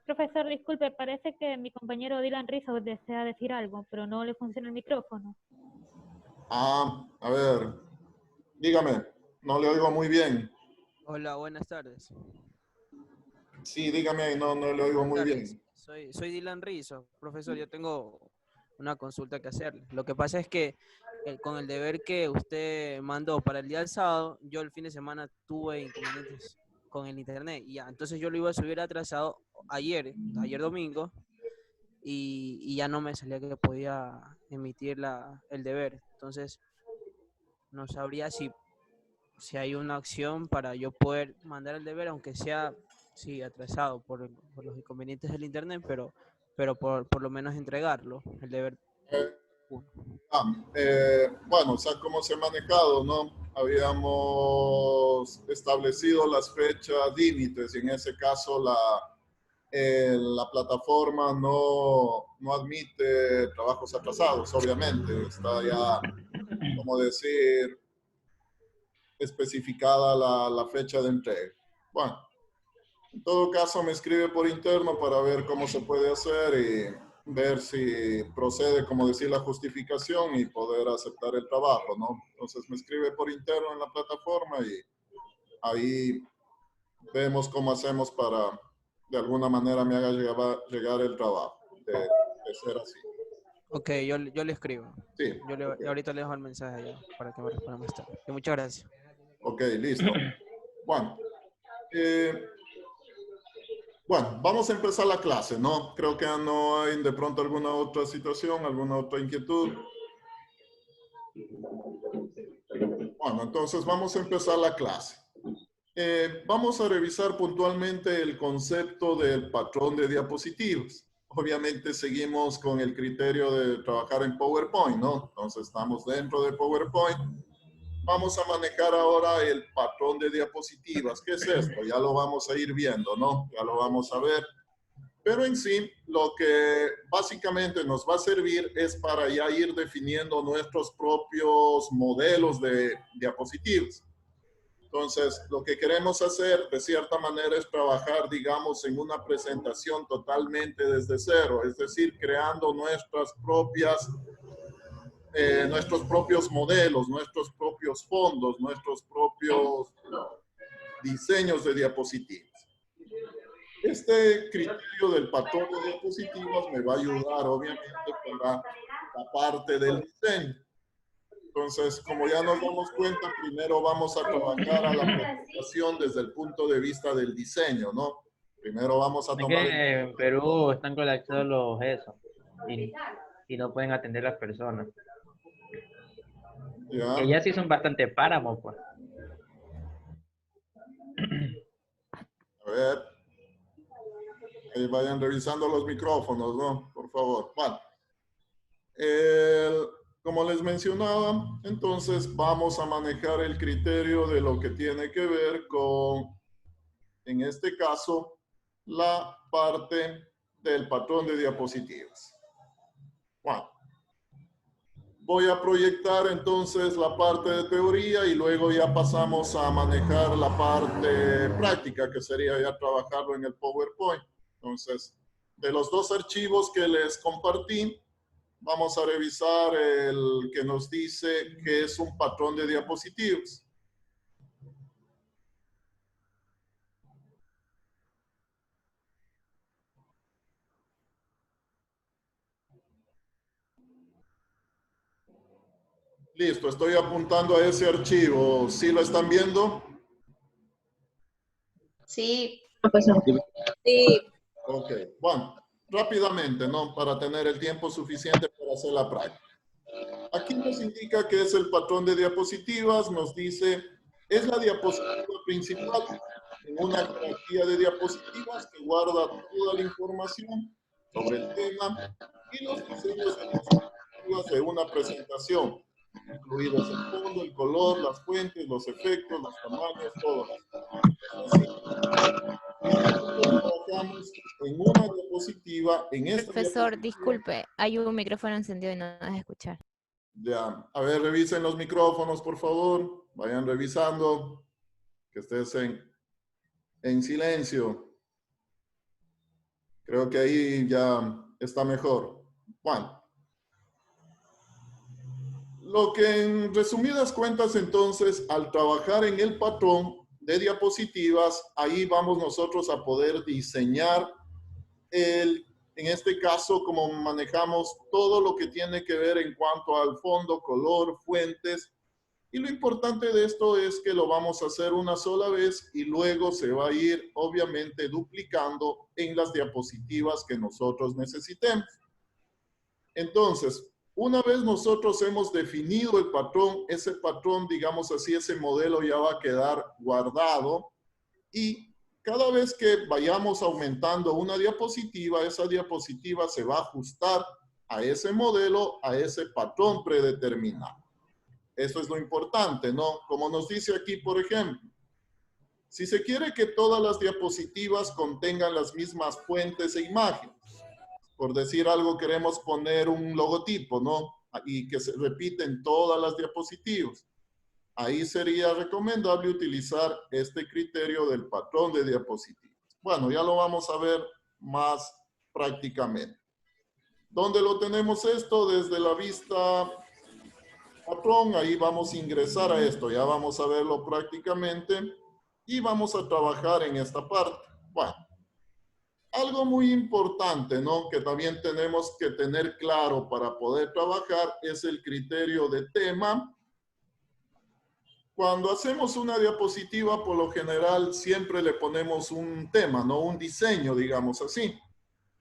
Profesor, disculpe, parece que mi compañero Dylan Rizzo desea decir algo, pero no le funciona el micrófono. A ver, dígame, no le oigo muy bien. Hola, buenas tardes. Sí, dígame, no le oigo muy bien. Soy Dylan Rizzo. Profesor, yo tengo una consulta que hacerle. Lo que pasa es que con el deber que usted mandó para el día del sábado, yo el fin de semana tuve inconvenientes con el internet. Y ya, entonces yo lo iba a subir atrasado ayer domingo, y ya no me salía que podía emitir el deber. Entonces, no sabría si hay una opción para yo poder mandar el deber, aunque sea, sí, atrasado por los inconvenientes del internet, pero por lo menos entregarlo, el deber. Bueno, o sea, cómo se ha manejado, ¿no? Habíamos establecido las fechas límites y en ese caso la plataforma no admite trabajos atrasados, obviamente. Está ya, como decir, especificada la fecha de entrega. Bueno, en todo caso me escribe por interno para ver cómo se puede hacer y ver si procede, como decir, la justificación y poder aceptar el trabajo, ¿no? Entonces me escribe por interno en la plataforma y ahí vemos cómo hacemos para, de alguna manera, me haga llegar el trabajo, de ser así. Ok, yo le escribo. Sí. Ahorita le dejo el mensaje allá para que me responda más tarde. Y muchas gracias. Ok, listo. Bueno, bueno, vamos a empezar la clase, ¿no? Creo que no hay de pronto alguna otra situación, alguna otra inquietud. Bueno, entonces vamos a empezar la clase. Vamos a revisar puntualmente el concepto del patrón de diapositivas. Obviamente seguimos con el criterio de trabajar en PowerPoint, ¿no? Entonces estamos dentro de PowerPoint. Vamos a manejar ahora el patrón de diapositivas. ¿Qué es esto? Ya lo vamos a ir viendo, ¿no? Ya lo vamos a ver. Pero en sí, lo que básicamente nos va a servir es para ya ir definiendo nuestros propios modelos de diapositivas. Entonces, lo que queremos hacer, de cierta manera, es trabajar, digamos, en una presentación totalmente desde cero, es decir, creando nuestros propios modelos, nuestros propios fondos, nuestros propios diseños de diapositivas. Este criterio del patrón de diapositivas me va a ayudar, obviamente, para la parte del diseño. Entonces, como ya nos damos cuenta, primero vamos a trabajar a la presentación desde el punto de vista del diseño, ¿no? Primero vamos a tomar... Es que en Perú están colapsados los eso y no pueden atender las personas. ¿Ya? Que ya sí son bastante páramos, pues. A ver. Ahí vayan revisando los micrófonos, ¿no? Por favor. Bueno. Como les mencionaba, entonces vamos a manejar el criterio de lo que tiene que ver con, en este caso, la parte del patrón de diapositivas. Bueno, voy a proyectar entonces la parte de teoría y luego ya pasamos a manejar la parte práctica, que sería ya trabajarlo en el PowerPoint. Entonces, de los dos archivos que les compartí, vamos a revisar el que nos dice que es un patrón de diapositivas. Listo, estoy apuntando a ese archivo. ¿Sí lo están viendo? Sí. Sí. Ok, bueno, rápidamente, ¿no? Para tener el tiempo suficiente para hacer la práctica. Aquí nos indica que es el patrón de diapositivas, nos dice, es la diapositiva principal en una jerarquía de diapositivas que guarda toda la información sobre el tema y los diseños de diapositivas de una presentación, incluidos el fondo, el color, las fuentes, los efectos, los tamaños, todo. Trabajamos en una diapositiva, en esta Profesor, disculpe, hay un micrófono encendido y no nos deja escuchar. Ya, a ver, revisen los micrófonos, por favor. Vayan revisando, que estés en silencio. Creo que ahí ya está mejor. Bueno, lo que en resumidas cuentas entonces, al trabajar en el patrón de diapositivas, ahí vamos nosotros a poder diseñar en este caso, como manejamos todo lo que tiene que ver en cuanto al fondo, color, fuentes. Y lo importante de esto es que lo vamos a hacer una sola vez y luego se va a ir obviamente duplicando en las diapositivas que nosotros necesitemos. Entonces, una vez nosotros hemos definido el patrón, ese patrón, digamos así, ese modelo ya va a quedar guardado y cada vez que vayamos aumentando una diapositiva, esa diapositiva se va a ajustar a ese modelo, a ese patrón predeterminado. Eso es lo importante, ¿no? Como nos dice aquí, por ejemplo, si se quiere que todas las diapositivas contengan las mismas fuentes e imágenes, por decir algo, queremos poner un logotipo, ¿no? Y que se repite en todas las diapositivas. Ahí sería recomendable utilizar este criterio del patrón de diapositivas. Bueno, ya lo vamos a ver más prácticamente. ¿Dónde lo tenemos esto? Desde la vista patrón, ahí vamos a ingresar a esto. Ya vamos a verlo prácticamente y vamos a trabajar en esta parte. Bueno, algo muy importante, ¿no? Que también tenemos que tener claro para poder trabajar es el criterio de tema. Cuando hacemos una diapositiva, por lo general, siempre le ponemos un tema, ¿no? Un diseño, digamos así.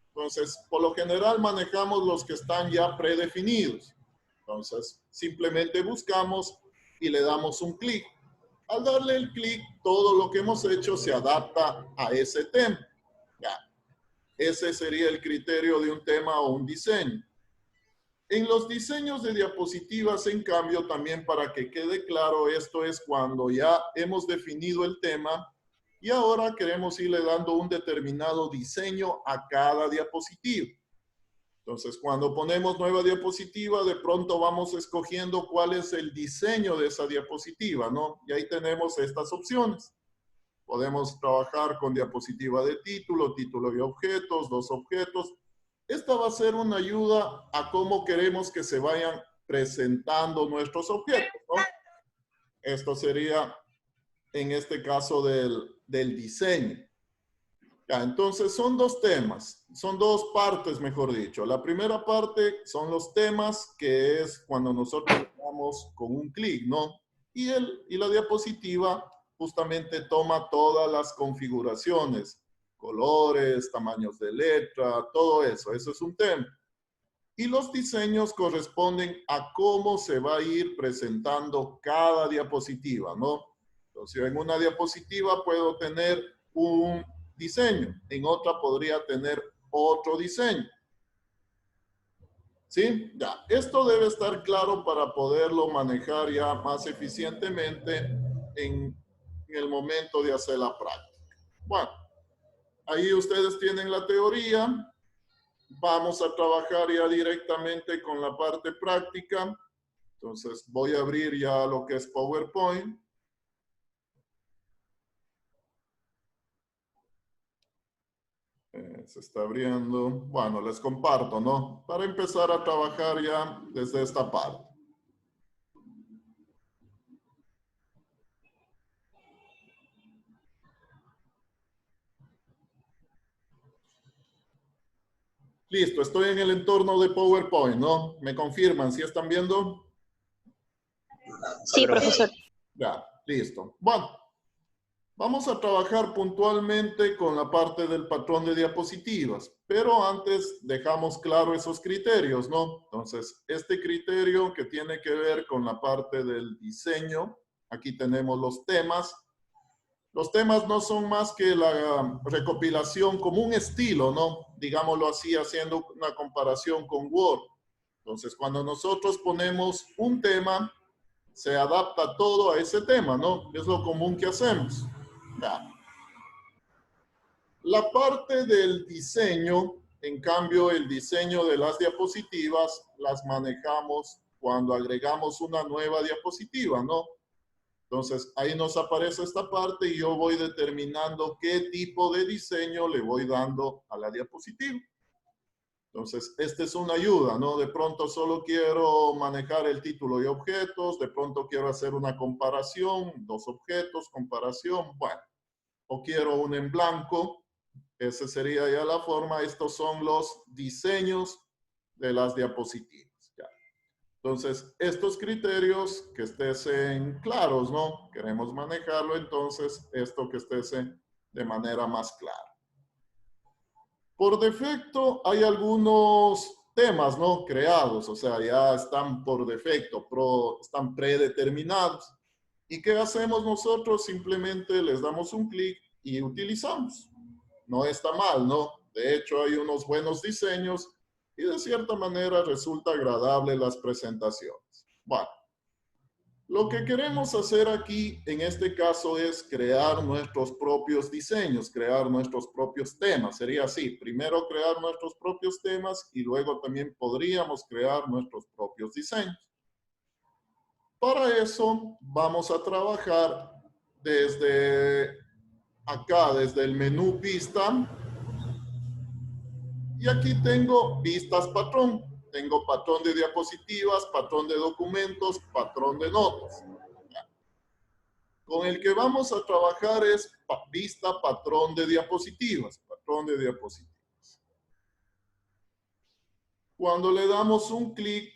Entonces, por lo general, manejamos los que están ya predefinidos. Entonces, simplemente buscamos y le damos un clic. Al darle el clic, todo lo que hemos hecho se adapta a ese tema. Ya. Ese sería el criterio de un tema o un diseño. En los diseños de diapositivas, en cambio, también para que quede claro, esto es cuando ya hemos definido el tema y ahora queremos irle dando un determinado diseño a cada diapositiva. Entonces, cuando ponemos nueva diapositiva, de pronto vamos escogiendo cuál es el diseño de esa diapositiva, ¿no? Y ahí tenemos estas opciones. Podemos trabajar con diapositiva de título, título y objetos, dos objetos. Esta va a ser una ayuda a cómo queremos que se vayan presentando nuestros objetos, ¿no? Esto sería, en este caso, del diseño. Ya, entonces, son dos temas, son dos partes, mejor dicho. La primera parte son los temas, que es cuando nosotros le damos con un clic, ¿no? Y la diapositiva justamente toma todas las configuraciones, colores, tamaños de letra, todo eso. Eso es un tema. Y los diseños corresponden a cómo se va a ir presentando cada diapositiva, ¿no? Entonces, en una diapositiva puedo tener un diseño, en otra podría tener otro diseño. ¿Sí? Ya, esto debe estar claro para poderlo manejar ya más eficientemente en el momento de hacer la práctica. Bueno, ahí ustedes tienen la teoría. Vamos a trabajar ya directamente con la parte práctica. Entonces voy a abrir ya lo que es PowerPoint. Se está abriendo. Bueno, les comparto, ¿no? Para empezar a trabajar ya desde esta parte. Listo, estoy en el entorno de PowerPoint, ¿no? ¿Me confirman si están viendo? Sí, profesor. Ya, listo. Bueno, vamos a trabajar puntualmente con la parte del patrón de diapositivas, pero antes dejamos claro esos criterios, ¿no? Entonces, este criterio que tiene que ver con la parte del diseño, aquí tenemos los temas. Los temas no son más que la recopilación como un estilo, ¿no? Digámoslo así, haciendo una comparación con Word. Entonces, cuando nosotros ponemos un tema, se adapta todo a ese tema, ¿no? Es lo común que hacemos. Ya. La parte del diseño, en cambio, el diseño de las diapositivas las manejamos cuando agregamos una nueva diapositiva, ¿no? Entonces, ahí nos aparece esta parte y yo voy determinando qué tipo de diseño le voy dando a la diapositiva. Entonces, esta es una ayuda, ¿no? De pronto solo quiero manejar el título y objetos, de pronto quiero hacer una comparación, dos objetos, comparación, bueno, o quiero un en blanco, esa sería ya la forma. Estos son los diseños de las diapositivas. Ya. Entonces, estos criterios que estén claros, ¿no? Queremos manejarlo, entonces, esto que esté de manera más clara. Por defecto hay algunos temas, ¿no? Creados, o sea, ya están por defecto, están predeterminados. ¿Y qué hacemos nosotros? Simplemente les damos un clic y utilizamos. No está mal, ¿no? De hecho, hay unos buenos diseños y de cierta manera resulta agradable las presentaciones. Bueno. Lo que queremos hacer aquí, en este caso, es crear nuestros propios diseños, crear nuestros propios temas. Sería así, primero crear nuestros propios temas y luego también podríamos crear nuestros propios diseños. Para eso vamos a trabajar desde acá, desde el menú Vista. Y aquí tengo vistas patrón. Tengo patrón de diapositivas, patrón de documentos, patrón de notas. Con el que vamos a trabajar es vista patrón de diapositivas. Patrón de diapositivas. Cuando le damos un clic,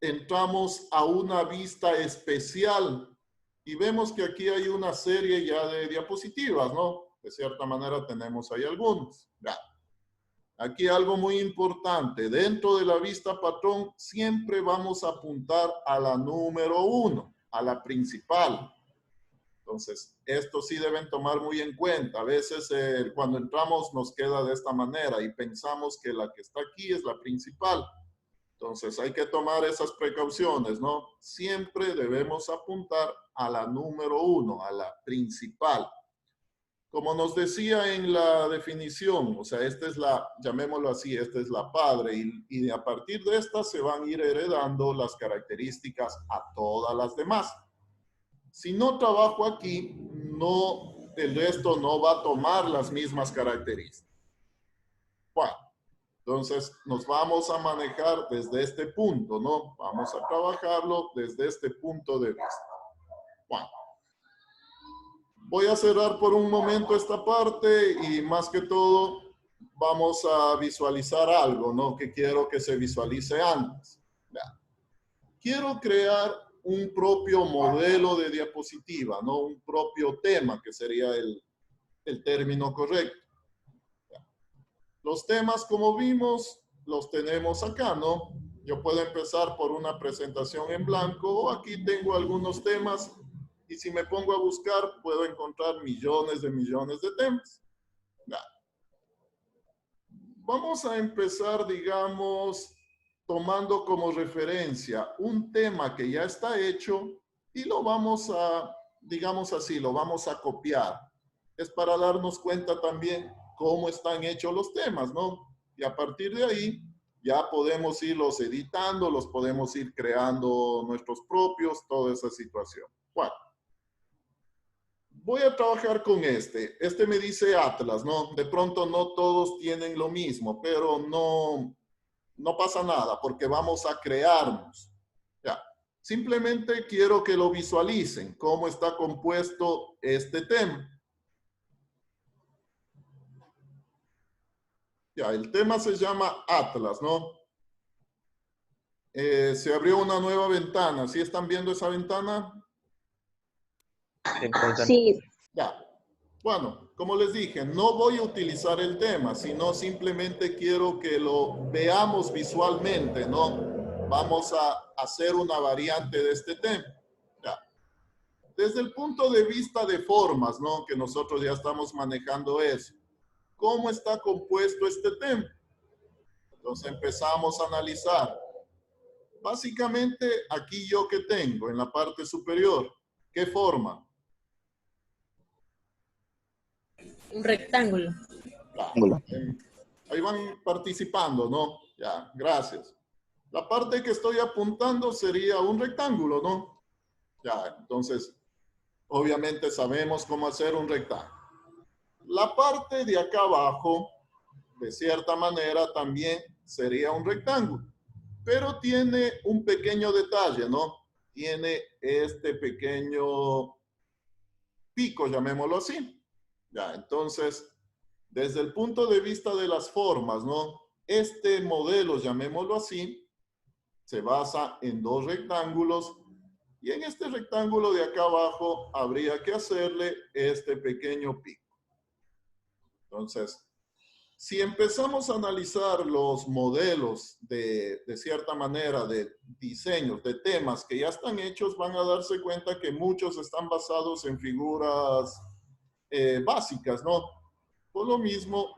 entramos a una vista especial y vemos que aquí hay una serie ya de diapositivas, ¿no? De cierta manera tenemos ahí algunos. Ya. Aquí algo muy importante. Dentro de la vista patrón siempre vamos a apuntar a la número 1, a la principal. Entonces, esto sí deben tomar muy en cuenta. A veces cuando entramos nos queda de esta manera y pensamos que la que está aquí es la principal. Entonces, hay que tomar esas precauciones, ¿no? Siempre debemos apuntar a la número 1, a la principal. Como nos decía en la definición, o sea, esta es la, llamémoslo así, esta es la padre y a partir de esta se van a ir heredando las características a todas las demás. Si no trabajo aquí, no, el resto no va a tomar las mismas características. Bueno, entonces nos vamos a manejar desde este punto, ¿no? Vamos a trabajarlo desde este punto de vista. Bueno. Voy a cerrar por un momento esta parte y más que todo vamos a visualizar algo, ¿no? Que quiero que se visualice antes. Ya. Quiero crear un propio modelo de diapositiva, ¿no? Un propio tema, que sería el término correcto. Ya. Los temas, como vimos, los tenemos acá, ¿no? Yo puedo empezar por una presentación en blanco o aquí tengo algunos temas. Y si me pongo a buscar, puedo encontrar millones de temas. Ya. Vamos a empezar, digamos, tomando como referencia un tema que ya está hecho y lo vamos a, digamos así, lo vamos a copiar. Es para darnos cuenta también cómo están hechos los temas, ¿no? Y a partir de ahí ya podemos irlos editando, los podemos ir creando nuestros propios, toda esa situación. Bueno. Voy a trabajar con este. Este me dice Atlas, ¿no? De pronto no todos tienen lo mismo, pero no pasa nada porque vamos a crearnos. Ya. Simplemente quiero que lo visualicen, cómo está compuesto este tema. Ya, el tema se llama Atlas, ¿no? Se abrió una nueva ventana. ¿Sí están viendo esa ventana? Sí. Ya. Bueno, como les dije, no voy a utilizar el tema, sino simplemente quiero que lo veamos visualmente, ¿no? Vamos a hacer una variante de este tema. Ya. Desde el punto de vista de formas, ¿no? Que nosotros ya estamos manejando eso. ¿Cómo está compuesto este tema? Entonces empezamos a analizar. Básicamente, aquí yo que tengo en la parte superior, ¿qué forma? Un rectángulo. Claro. Ahí van participando, ¿no? Ya, gracias. La parte que estoy apuntando sería un rectángulo, ¿no? Ya, entonces, Obviamente sabemos cómo hacer un rectángulo. La parte de acá abajo, de cierta manera, también sería un rectángulo, pero tiene un pequeño detalle, ¿no? Tiene este pequeño pico, llamémoslo así. Ya, entonces, desde el punto de vista de las formas, ¿no? Este modelo, llamémoslo así, se basa en dos rectángulos y en este rectángulo de acá abajo habría que hacerle este pequeño pico. Entonces, si empezamos a analizar los modelos de cierta manera de diseños, de temas que ya están hechos, van a darse cuenta que muchos están basados en figuras básicas, ¿no? Por lo mismo,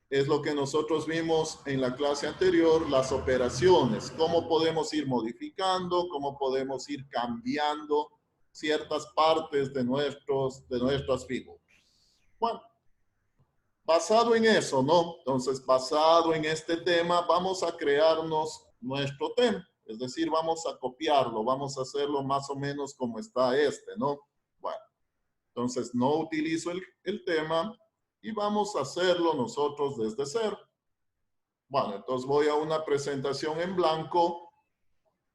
es lo que nosotros vimos en la clase anterior, las operaciones, cómo podemos ir modificando, cómo podemos ir cambiando ciertas partes de nuestras figuras. Bueno, basado en eso, ¿no? Entonces, basado en este tema, vamos a crearnos nuestro tema. Es decir, vamos a copiarlo, vamos a hacerlo más o menos como está este, ¿no? Bueno, entonces no utilizo el tema y vamos a hacerlo nosotros desde cero. Bueno, entonces voy a una presentación en blanco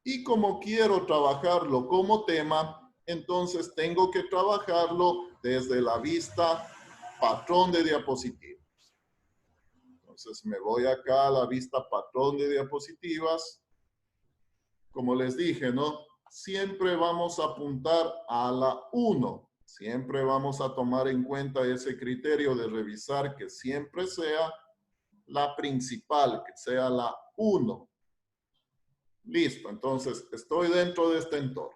y como quiero trabajarlo como tema, entonces tengo que trabajarlo desde la vista patrón de diapositivas. Entonces me voy acá a la vista patrón de diapositivas. Como les dije, ¿no? Siempre vamos a apuntar a la 1. Siempre vamos a tomar en cuenta ese criterio de revisar que siempre sea la principal, que sea la 1. Listo, entonces estoy dentro de este entorno.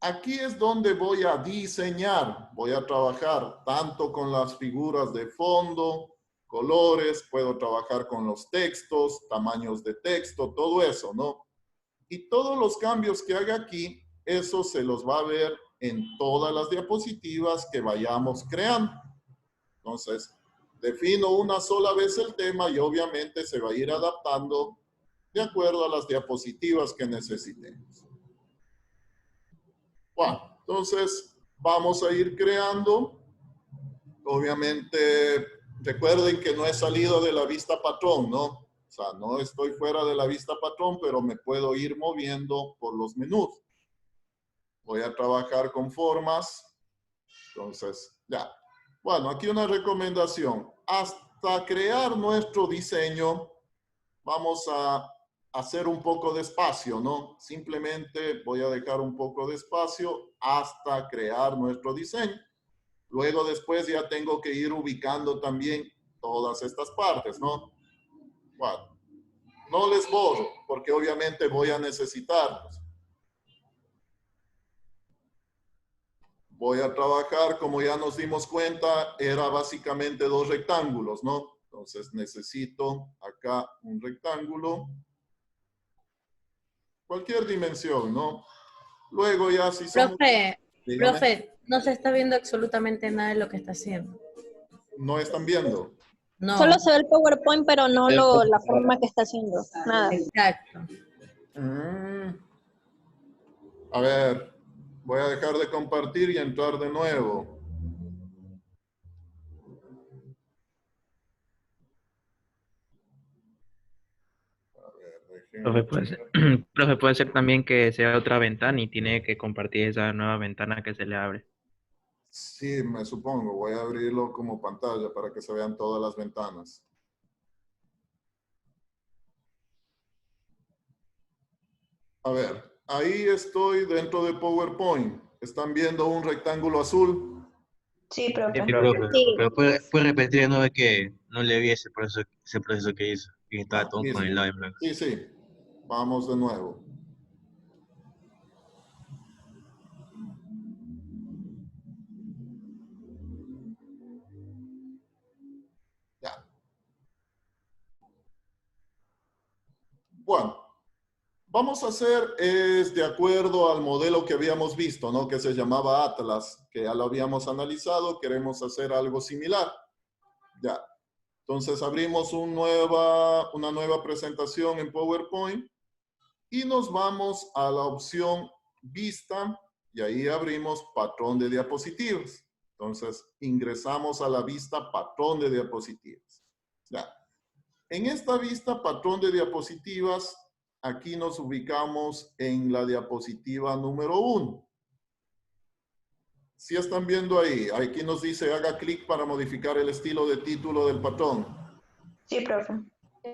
Aquí es donde voy a diseñar, voy a trabajar tanto con las figuras de fondo, colores, puedo trabajar con los textos, tamaños de texto, todo eso, ¿no? Y todos los cambios que haga aquí, eso se los va a ver en todas las diapositivas que vayamos creando. Entonces, defino una sola vez el tema y obviamente se va a ir adaptando de acuerdo a las diapositivas que necesitemos. Bueno, entonces vamos a ir creando. Obviamente, recuerden que no he salido de la vista patrón, ¿no? O sea, no estoy fuera de la vista patrón, pero me puedo ir moviendo por los menús. Voy a trabajar con formas. Entonces, ya. Bueno, aquí una recomendación. Hasta crear nuestro diseño, vamos a hacer un poco de espacio, ¿no? Simplemente voy a dejar un poco de espacio hasta crear nuestro diseño. Luego después ya tengo que ir ubicando también todas estas partes, ¿no? Bueno, no les borro porque obviamente voy a necesitarlos. Voy a trabajar, como ya nos dimos cuenta, era básicamente dos rectángulos, ¿no? Entonces necesito acá un rectángulo. Cualquier dimensión, ¿no? Luego ya si somos... Profe, no se está viendo absolutamente nada de lo que está haciendo. ¿No están viendo? No. Solo se ve el PowerPoint, pero no la forma que está haciendo. Nada. Exacto. A ver, voy a dejar de compartir y entrar de nuevo. Profe, puede ser también que sea otra ventana y tiene que compartir esa nueva ventana que se le abre. Sí, me supongo. Voy a abrirlo como pantalla para que se vean todas las ventanas. A ver, ahí estoy dentro de PowerPoint. ¿Están viendo un rectángulo azul? Sí, profe. Sí, profe, Sí. pero puede repetir de nuevo que no le vi ese proceso que hizo, que estaba todo Listo. con el lado en blanco. Sí, sí. Vamos de nuevo. Ya. Bueno, vamos a hacer es de acuerdo al modelo que habíamos visto, ¿no? Que se llamaba Atlas, que ya lo habíamos analizado. Queremos hacer algo similar. Ya. Entonces abrimos una nueva presentación en PowerPoint y nos vamos a la opción Vista y ahí abrimos patrón de diapositivas. Entonces, ingresamos a la vista patrón de diapositivas. Ya. En esta vista patrón de diapositivas, aquí nos ubicamos en la diapositiva número 1. Si están viendo ahí, aquí nos dice haga clic para modificar el estilo de título del patrón. Sí, profe.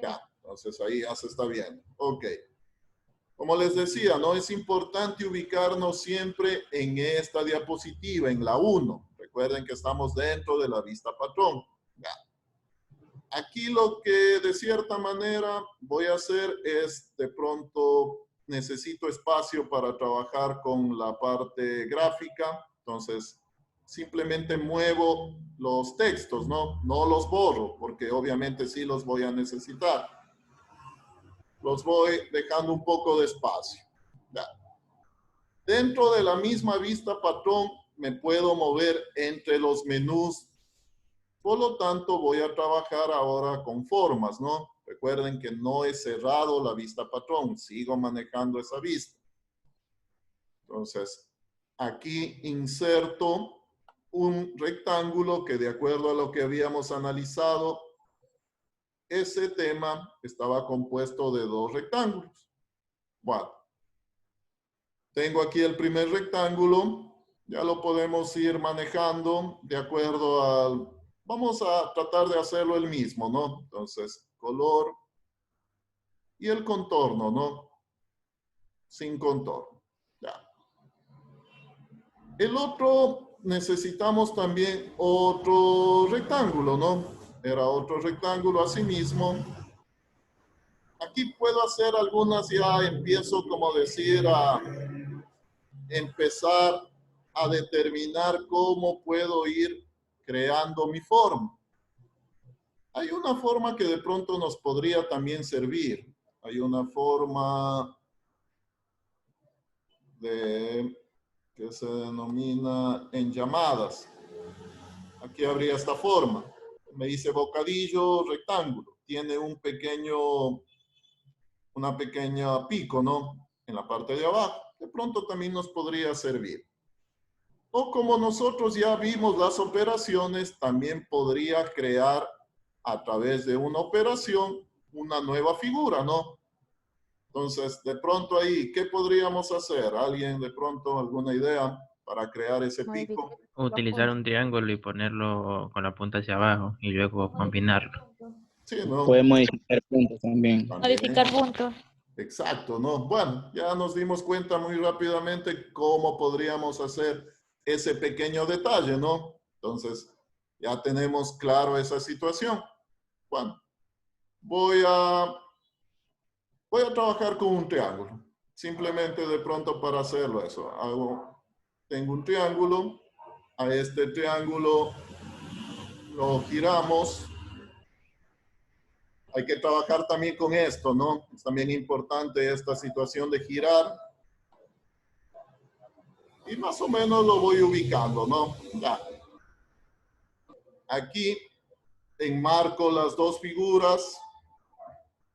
Ya, entonces ahí ya se está viendo. Ok. Como les decía, no es importante ubicarnos siempre en esta diapositiva, en la 1. Recuerden que estamos dentro de la vista patrón. Ya. Aquí lo que de cierta manera voy a hacer es, de pronto necesito espacio para trabajar con la parte gráfica. Entonces, simplemente muevo los textos, ¿no? No los borro, porque obviamente sí los voy a necesitar. Los voy dejando un poco de espacio. Ya. Dentro de la misma vista patrón me puedo mover entre los menús. Por lo tanto, voy a trabajar ahora con formas, ¿no? Recuerden que no he cerrado la vista patrón, sigo manejando esa vista. Entonces, aquí inserto un rectángulo que, de acuerdo a lo que habíamos analizado, ese tema estaba compuesto de 2 rectángulos. Bueno, tengo aquí el primer rectángulo, ya lo podemos ir manejando de acuerdo al... Vamos a tratar de hacerlo el mismo, ¿no? Entonces, color y el contorno, ¿no? Sin contorno. Ya. El otro, necesitamos también otro rectángulo, ¿no? Era otro rectángulo asimismo. Aquí puedo hacer algunas, ya empiezo, como decir, a empezar a determinar cómo puedo ir creando mi forma. Hay una forma que de pronto nos podría también servir. Hay una forma que se denomina en llamadas. Aquí habría esta forma. Me dice bocadillo rectángulo. Tiene una pequeña pico, ¿no? En la parte de abajo. De pronto también nos podría servir. O como nosotros ya vimos las operaciones, también podría crear a través de una operación una nueva figura, ¿no? Entonces, de pronto ahí, ¿qué podríamos hacer? ¿Alguien de pronto alguna idea para crear ese pico? Utilizar un triángulo y ponerlo con la punta hacia abajo y luego combinarlo. Sí, ¿no? Puede modificar puntos también. Modificar puntos. Exacto, ¿no? Bueno, ya nos dimos cuenta muy rápidamente cómo podríamos hacer ese pequeño detalle, ¿no? Entonces, ya tenemos claro esa situación. Bueno, voy a trabajar con un triángulo. Simplemente de pronto para hacerlo eso. Tengo un triángulo. A este triángulo lo giramos. Hay que trabajar también con esto, ¿no? Es también importante esta situación de girar. Y más o menos lo voy ubicando, ¿no? Ya. Aquí enmarco las 2 figuras.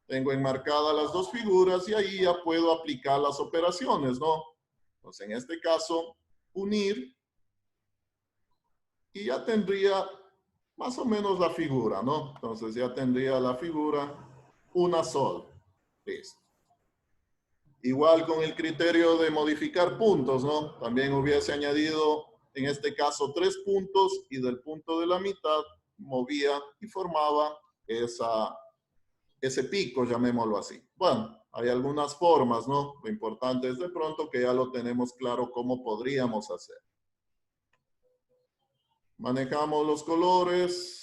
Tengo enmarcadas las 2 figuras y ahí ya puedo aplicar las operaciones, ¿no? Entonces, en este caso, unir. Y ya tendría más o menos la figura, ¿no? Entonces ya tendría la figura una sola. Listo. Igual con el criterio de modificar puntos, ¿no? También hubiese añadido, en este caso, 3 puntos y del punto de la mitad movía y formaba ese pico, llamémoslo así. Bueno, hay algunas formas, ¿no? Lo importante es de pronto que ya lo tenemos claro cómo podríamos hacer. Manejamos los colores.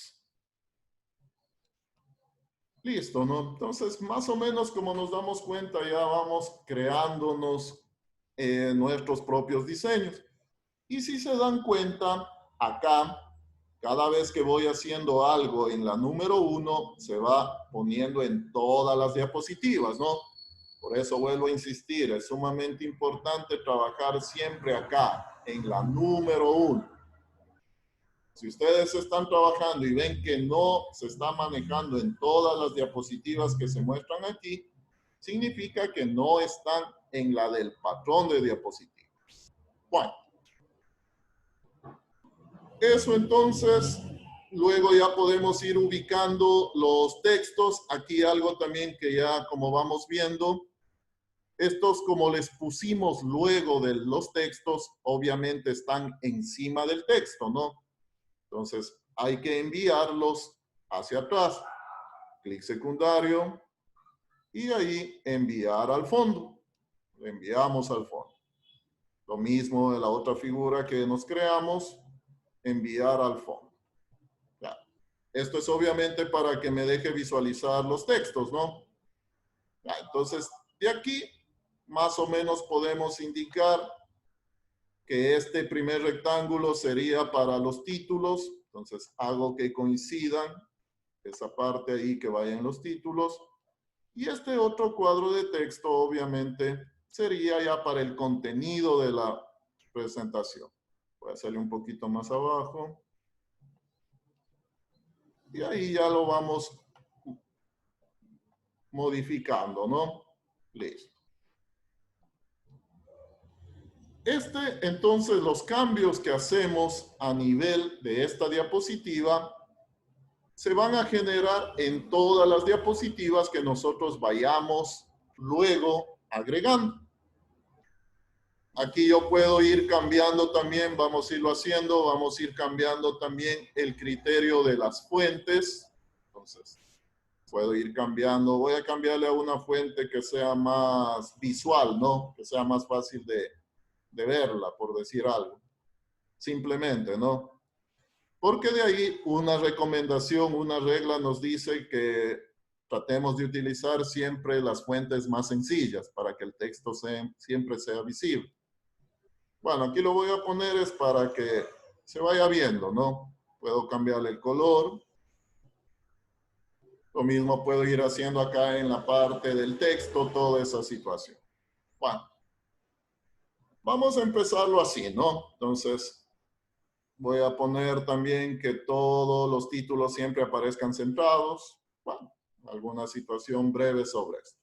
Listo, ¿no? Entonces, más o menos como nos damos cuenta, ya vamos creándonos nuestros propios diseños. Y si se dan cuenta, acá, cada vez que voy haciendo algo en la número 1, se va poniendo en todas las diapositivas, ¿no? Por eso vuelvo a insistir, es sumamente importante trabajar siempre acá, en la número 1. Si ustedes están trabajando y ven que no se está manejando en todas las diapositivas que se muestran aquí, significa que no están en la del patrón de diapositivas. Bueno, eso entonces, luego ya podemos ir ubicando los textos. Aquí algo también que ya como vamos viendo, estos como les pusimos luego de los textos, obviamente están encima del texto, ¿no? Entonces hay que enviarlos hacia atrás. Clic secundario y ahí enviar al fondo. Lo enviamos al fondo. Lo mismo de la otra figura que nos creamos, enviar al fondo. Ya. Esto es obviamente para que me deje visualizar los textos, ¿no? Ya, entonces, de aquí más o menos podemos indicar que este primer rectángulo sería para los títulos. Entonces, hago que coincidan esa parte ahí que vaya en los títulos. Y este otro cuadro de texto, obviamente, sería ya para el contenido de la presentación. Voy a hacerle un poquito más abajo. Y ahí ya lo vamos modificando, ¿no? Listo. Entonces, los cambios que hacemos a nivel de esta diapositiva se van a generar en todas las diapositivas que nosotros vayamos luego agregando. Aquí yo puedo ir cambiando también, vamos a irlo haciendo, vamos a ir cambiando también el criterio de las fuentes. Entonces, puedo ir cambiando, voy a cambiarle a una fuente que sea más visual, ¿no? Que sea más fácil de verla, por decir algo. Simplemente, ¿no? Porque de ahí una recomendación, una regla nos dice que tratemos de utilizar siempre las fuentes más sencillas para que el texto siempre sea visible. Bueno, aquí lo voy a poner es para que se vaya viendo, ¿no? Puedo cambiarle el color. Lo mismo puedo ir haciendo acá en la parte del texto, toda esa situación. Bueno, vamos a empezarlo así, ¿no? Entonces, voy a poner también que todos los títulos siempre aparezcan centrados. Bueno, alguna situación breve sobre esto.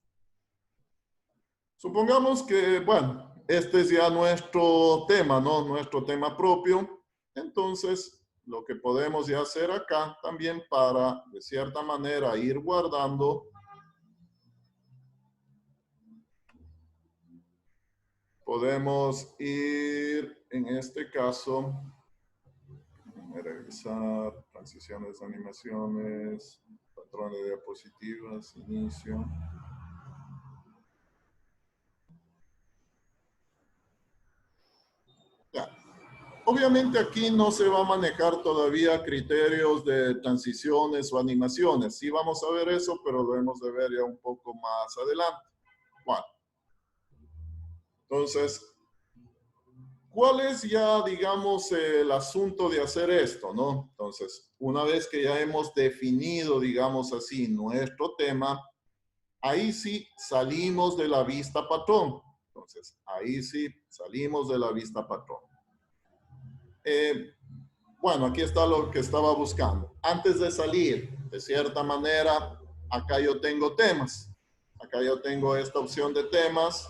Supongamos que, bueno, este es ya nuestro tema, ¿no? Nuestro tema propio. Entonces, lo que podemos ya hacer acá también para, de cierta manera, ir guardando. Podemos ir, en este caso, revisar, transiciones, animaciones, patrón de diapositivas, inicio. Ya. Obviamente aquí no se va a manejar todavía criterios de transiciones o animaciones. Sí vamos a ver eso, pero lo hemos de ver ya un poco más adelante. Bueno. Entonces, ¿cuál es ya, digamos, el asunto de hacer esto, no? Entonces, una vez que ya hemos definido, digamos así, nuestro tema, ahí sí salimos de la vista patrón. Entonces, ahí sí salimos de la vista patrón. Bueno, aquí está lo que estaba buscando. Antes de salir, de cierta manera, acá yo tengo temas. Acá yo tengo esta opción de temas.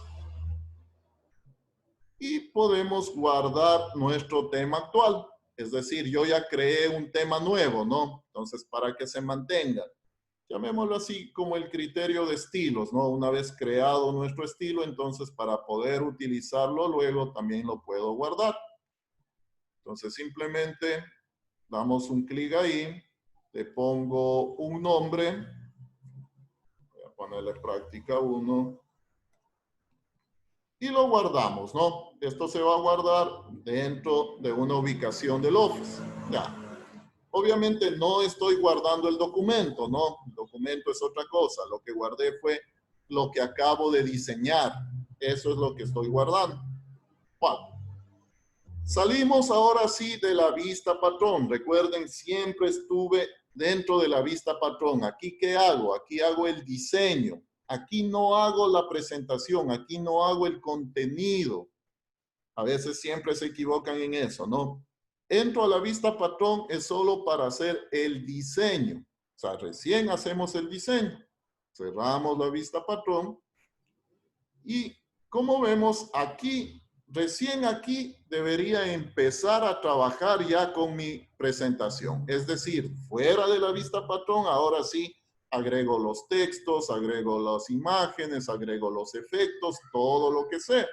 Y podemos guardar nuestro tema actual. Es decir, yo ya creé un tema nuevo, ¿no? Entonces, para que se mantenga, llamémoslo así como el criterio de estilos, ¿no? Una vez creado nuestro estilo, entonces para poder utilizarlo luego también lo puedo guardar. Entonces, simplemente damos un clic ahí, le pongo un nombre, voy a ponerle práctica 1. Y lo guardamos, ¿no? Esto se va a guardar dentro de una ubicación del Office. Ya. Obviamente no estoy guardando el documento, ¿no? El documento es otra cosa. Lo que guardé fue lo que acabo de diseñar. Eso es lo que estoy guardando. Bueno. Salimos ahora sí de la vista patrón. Recuerden, siempre estuve dentro de la vista patrón. ¿Aquí qué hago? Aquí hago el diseño. Aquí no hago la presentación, aquí no hago el contenido. A veces siempre se equivocan en eso, ¿no? Entro a la vista patrón es solo para hacer el diseño. O sea, recién hacemos el diseño. Cerramos la vista patrón. Y como vemos aquí, recién aquí debería empezar a trabajar ya con mi presentación. Es decir, fuera de la vista patrón, ahora sí agrego los textos, agrego las imágenes, agrego los efectos, todo lo que sea.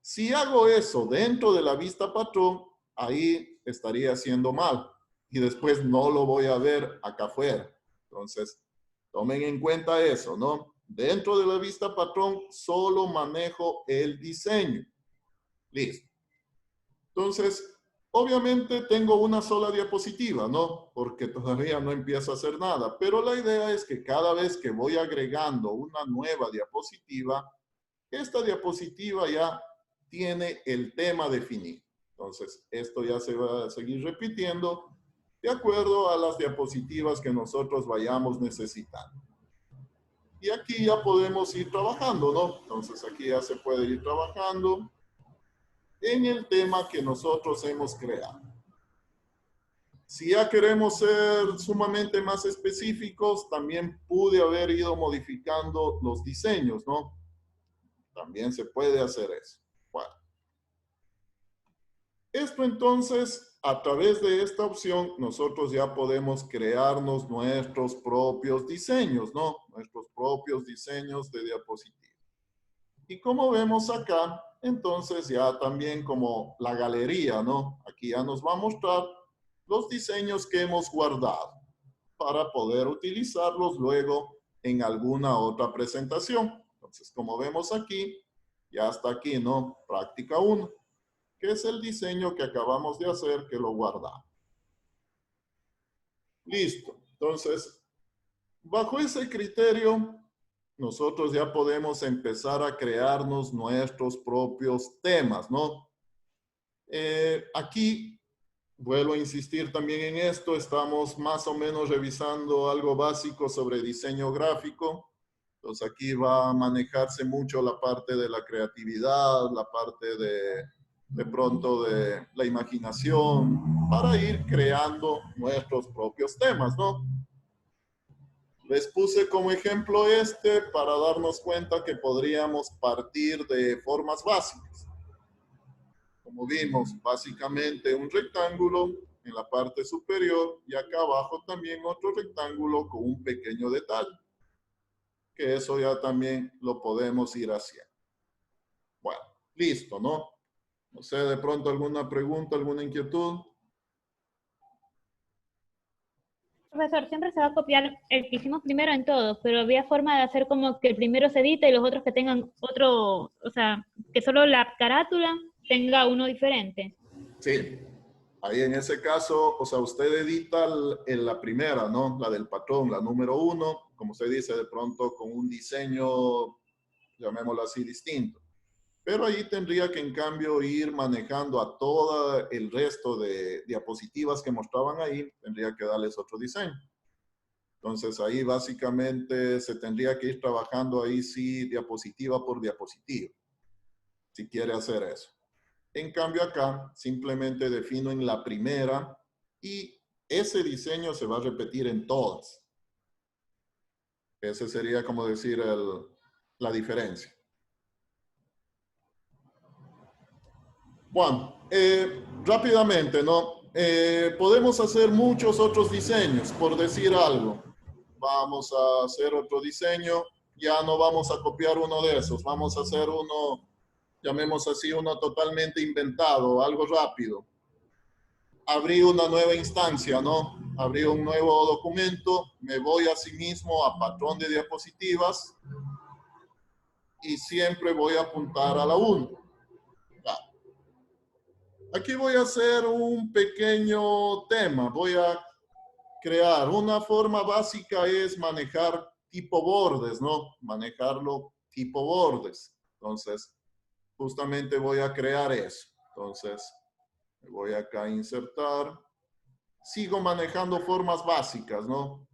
Si hago eso dentro de la vista patrón, ahí estaría haciendo mal y después no lo voy a ver acá afuera. Entonces, tomen en cuenta eso, ¿no? Dentro de la vista patrón solo manejo el diseño. Listo. Entonces, obviamente tengo una sola diapositiva, ¿no? Porque todavía no empiezo a hacer nada. Pero la idea es que cada vez que voy agregando una nueva diapositiva, esta diapositiva ya tiene el tema definido. Entonces, esto ya se va a seguir repitiendo de acuerdo a las diapositivas que nosotros vayamos necesitando. Y aquí ya podemos ir trabajando, ¿no? Entonces, aquí ya se puede ir trabajando en el tema que nosotros hemos creado. Si ya queremos ser sumamente más específicos, también pude haber ido modificando los diseños, ¿no? También se puede hacer eso. Bueno. Esto entonces, a través de esta opción, nosotros ya podemos crearnos nuestros propios diseños, ¿no? Nuestros propios diseños de diapositiva. Y como vemos acá, entonces ya también como la galería, ¿no? Aquí ya nos va a mostrar los diseños que hemos guardado para poder utilizarlos luego en alguna otra presentación. Entonces, como vemos aquí, ya está aquí, ¿no? Práctica 1, que es el diseño que acabamos de hacer, que lo guardamos. Listo. Entonces, bajo ese criterio, nosotros ya podemos empezar a crearnos nuestros propios temas, ¿no? Aquí, vuelvo a insistir también en esto, estamos más o menos revisando algo básico sobre diseño gráfico. Entonces aquí va a manejarse mucho la parte de la creatividad, la parte de pronto de la imaginación, para ir creando nuestros propios temas, ¿no? Les puse como ejemplo este para darnos cuenta que podríamos partir de formas básicas. Como vimos, básicamente un rectángulo en la parte superior y acá abajo también otro rectángulo con un pequeño detalle. Que eso ya también lo podemos ir haciendo. Bueno, listo, ¿no? No sé, de pronto alguna pregunta, alguna inquietud. Profesor, siempre se va a copiar el que hicimos primero en todos, pero había forma de hacer como que el primero se edite y los otros que tengan otro, o sea, que solo la carátula tenga uno diferente. Sí, ahí en ese caso, o sea, usted edita en la primera, ¿no? La del patrón, la número 1, como usted dice, de pronto con un diseño, llamémoslo así, distinto. Pero ahí tendría que en cambio ir manejando a todo el resto de diapositivas que mostraban ahí, tendría que darles otro diseño. Entonces ahí básicamente se tendría que ir trabajando ahí sí diapositiva por diapositiva, si quiere hacer eso. En cambio acá simplemente defino en la primera y ese diseño se va a repetir en todas. Ese sería como decir la diferencia. Bueno, rápidamente, ¿no? Podemos hacer muchos otros diseños, por decir algo. Vamos a hacer otro diseño, ya no vamos a copiar uno de esos, vamos a hacer uno, llamemos así, uno totalmente inventado, algo rápido. Abrí una nueva instancia, ¿no? Abrí un nuevo documento, me voy a sí mismo a patrón de diapositivas y siempre voy a apuntar a la 1. Aquí voy a hacer un pequeño tema. Voy a crear una forma básica es manejar tipo bordes, ¿no? Manejarlo tipo bordes. Entonces, justamente voy a crear eso. Entonces, me voy acá a insertar. Sigo manejando formas básicas, ¿no?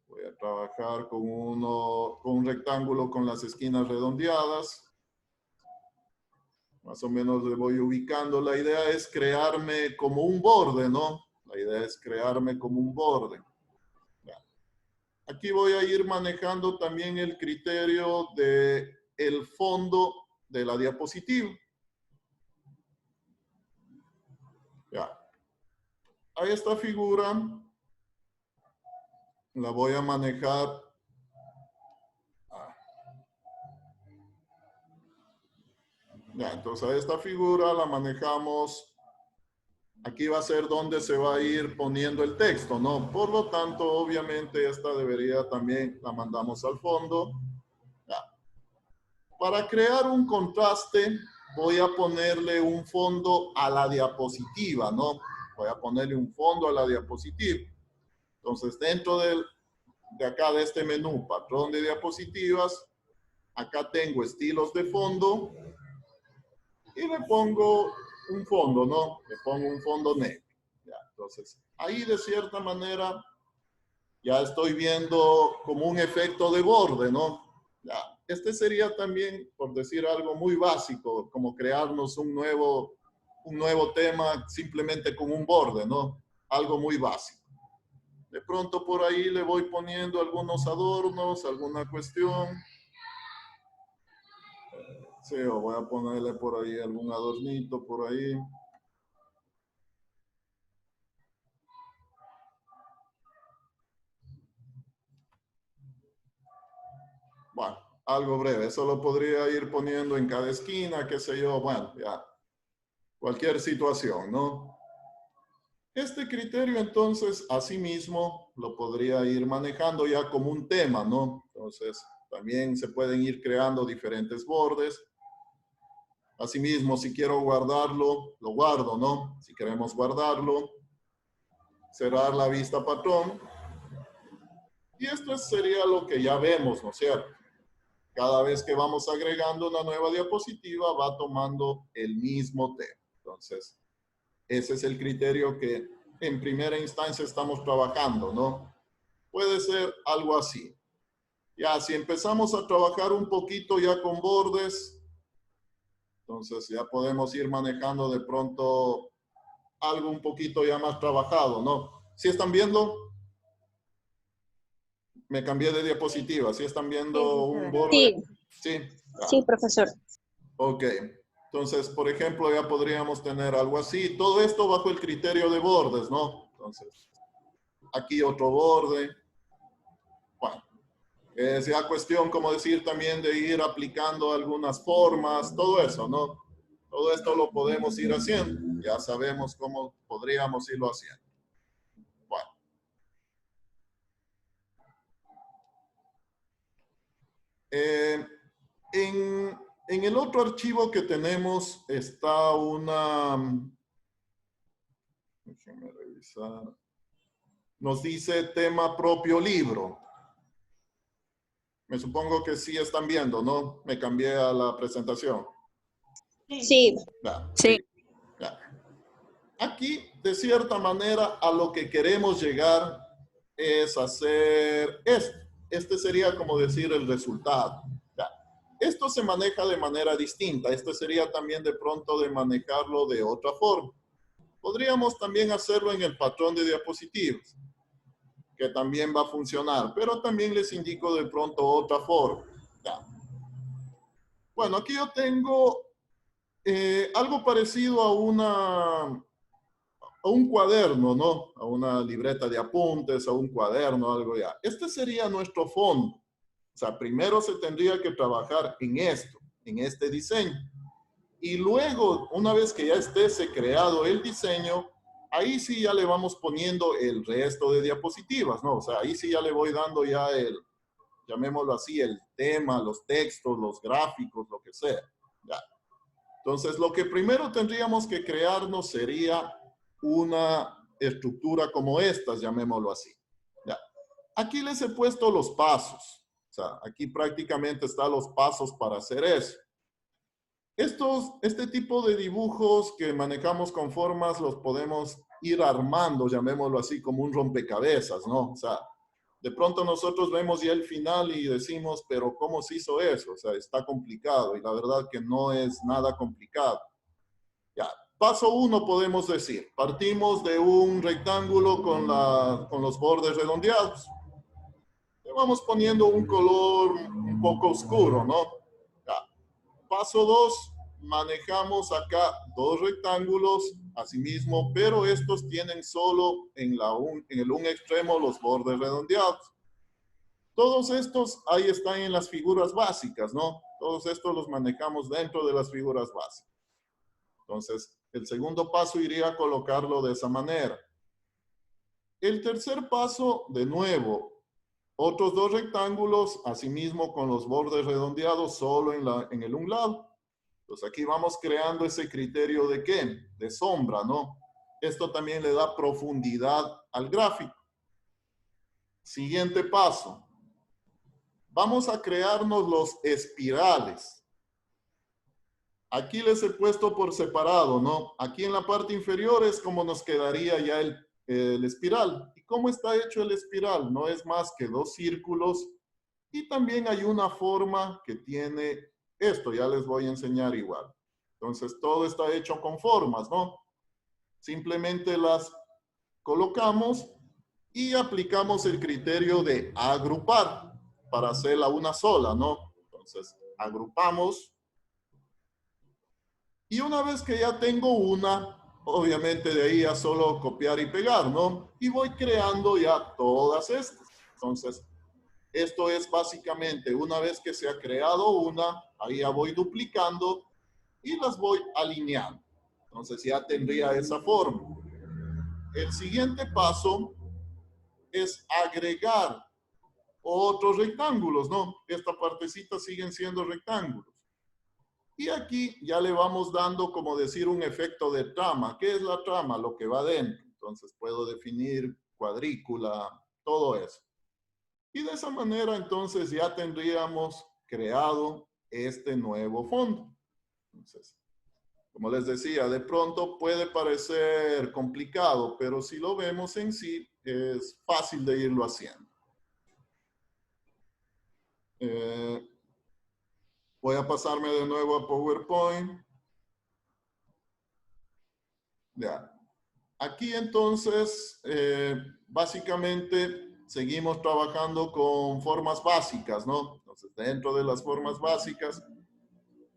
Voy a trabajar con un rectángulo con las esquinas redondeadas. Más o menos le voy ubicando. La idea es crearme como un borde, ¿no? La idea es crearme como un borde. Aquí voy a ir manejando también el criterio de el fondo de la diapositiva. a esta figura la voy a manejar. Ya, entonces a esta figura la manejamos. Aquí va a ser donde se va a ir poniendo el texto, ¿no? Por lo tanto, obviamente, esta debería también, la mandamos al fondo. Ya. Para crear un contraste, voy a ponerle un fondo a la diapositiva, ¿no? Voy a ponerle un fondo a la diapositiva. Entonces, dentro de acá, de este menú, patrón de diapositivas, acá tengo estilos de fondo y le pongo un fondo, ¿no? Le pongo un fondo negro. Ya, entonces, ahí de cierta manera ya estoy viendo como un efecto de borde, ¿no? Ya, este sería también, por decir algo muy básico, como crearnos un nuevo tema simplemente con un borde, ¿no? Algo muy básico. De pronto por ahí le voy poniendo algunos adornos, alguna cuestión. Sí, o voy a ponerle por ahí algún adornito por ahí. Bueno, algo breve. Eso lo podría ir poniendo en cada esquina, qué sé yo. Bueno, ya. Cualquier situación, ¿no? Este criterio, entonces, asimismo, lo podría ir manejando ya como un tema, ¿no? Entonces, también se pueden ir creando diferentes bordes. Asimismo, si quiero guardarlo, lo guardo, ¿no? Si queremos guardarlo, cerrar la vista patrón. Y esto sería lo que ya vemos, ¿no es cierto? Cada vez que vamos agregando una nueva diapositiva, va tomando el mismo tema. Entonces, ese es el criterio que en primera instancia estamos trabajando, ¿no? Puede ser algo así. Ya, si empezamos a trabajar un poquito ya con bordes, entonces ya podemos ir manejando de pronto algo un poquito ya más trabajado, ¿no? ¿Sí están viendo? Me cambié de diapositiva. ¿Sí están viendo un borde? Sí, Sí. sí, profesor. Ok. Entonces, por ejemplo, ya podríamos tener algo así. Todo esto bajo el criterio de bordes, ¿no? Entonces, aquí otro borde. Bueno, es ya cuestión, como decir, también de ir aplicando algunas formas, todo eso, ¿no? Todo esto lo podemos ir haciendo. Ya sabemos cómo podríamos irlo haciendo. Bueno. En el otro archivo que tenemos está una... Déjenme revisar. Nos dice tema propio libro. Me supongo que sí están viendo, ¿no? Me cambié a la presentación. Sí. Ya, sí. Ya. Aquí, de cierta manera, a lo que queremos llegar es hacer esto. Este sería como decir el resultado. Ya. Esto se maneja de manera distinta. Este sería también de pronto de manejarlo de otra forma. Podríamos también hacerlo en el patrón de diapositivas, que también va a funcionar, pero también les indico de pronto otra forma. Ya. Bueno, aquí yo tengo algo parecido a un cuaderno, ¿no? A una libreta de apuntes, a un cuaderno, algo ya. Este sería nuestro fondo. O sea, primero se tendría que trabajar en esto, en este diseño. Y luego, una vez que ya esté creado el diseño, ahí sí ya le vamos poniendo el resto de diapositivas, ¿no? O sea, ahí sí ya le voy dando ya el, llamémoslo así, el tema, los textos, los gráficos, lo que sea. Ya. Entonces, lo que primero tendríamos que crearnos sería una estructura como estas, llamémoslo así. Ya. Aquí les he puesto los pasos. O sea, aquí prácticamente están los pasos para hacer eso. Este tipo de dibujos que manejamos con formas los podemos ir armando, llamémoslo así, como un rompecabezas, ¿no? O sea, de pronto nosotros vemos ya el final y decimos, pero ¿cómo se hizo eso? O sea, está complicado y la verdad que no es nada complicado. Ya, paso 1 podemos decir, partimos de un rectángulo con los bordes redondeados. Le vamos poniendo un color un poco oscuro, ¿no? Ya. Paso 2, manejamos acá dos rectángulos, asimismo, pero estos tienen solo en el un extremo los bordes redondeados. Todos estos ahí están en las figuras básicas, ¿no? Todos estos los manejamos dentro de las figuras básicas. Entonces, el segundo paso iría a colocarlo de esa manera. El tercer paso, de nuevo, otros dos rectángulos, asimismo con los bordes redondeados solo en el un lado. Entonces aquí vamos creando ese criterio de ¿qué? De sombra, ¿no? Esto también le da profundidad al gráfico. Siguiente paso. Vamos a crearnos los espirales. Aquí les he puesto por separado, ¿no? Aquí en la parte inferior es como nos quedaría ya el espiral. ¿Y cómo está hecho el espiral? No es más que dos círculos y también hay una forma que tiene esto. Ya les voy a enseñar igual. Entonces todo está hecho con formas, ¿no? Simplemente las colocamos y aplicamos el criterio de agrupar para hacerla una sola, ¿no? Entonces agrupamos. Y una vez que ya tengo una, obviamente de ahí ya solo copiar y pegar, ¿no? Y voy creando ya todas estas. Entonces, esto es básicamente una vez que se ha creado una, ahí ya voy duplicando y las voy alineando. Entonces ya tendría esa forma. El siguiente paso es agregar otros rectángulos, ¿no? Esta partecita siguen siendo rectángulos. Y aquí ya le vamos dando, como decir, un efecto de trama. ¿Qué es la trama? Lo que va dentro. Entonces puedo definir cuadrícula, todo eso. Y de esa manera entonces ya tendríamos creado este nuevo fondo. Entonces, como les decía, de pronto puede parecer complicado, pero si lo vemos en sí, es fácil de irlo haciendo. Voy a pasarme de nuevo a PowerPoint. Ya. Aquí entonces, básicamente, seguimos trabajando con formas básicas, ¿no? Entonces, dentro de las formas básicas,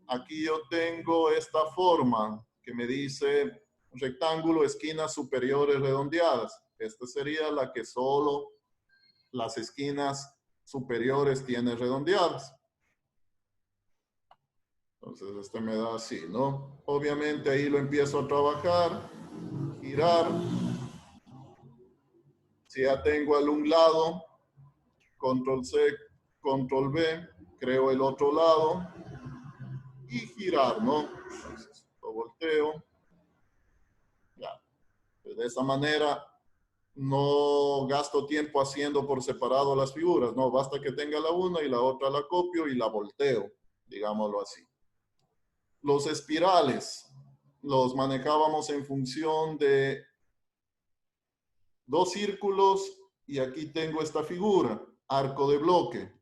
aquí yo tengo esta forma que me dice rectángulo, esquinas superiores redondeadas. Esta sería la que solo las esquinas superiores tiene redondeadas. Entonces, este me da así, ¿no? Obviamente ahí lo empiezo a trabajar, girar. Si ya tengo al un lado, control C, control V, creo el otro lado y girar, ¿no? Entonces, lo volteo. Ya. De esa manera no gasto tiempo haciendo por separado las figuras, no, basta que tenga la una y la otra la copio y la volteo, digámoslo así. Los espirales los manejábamos en función de dos círculos y aquí tengo esta figura, arco de bloque.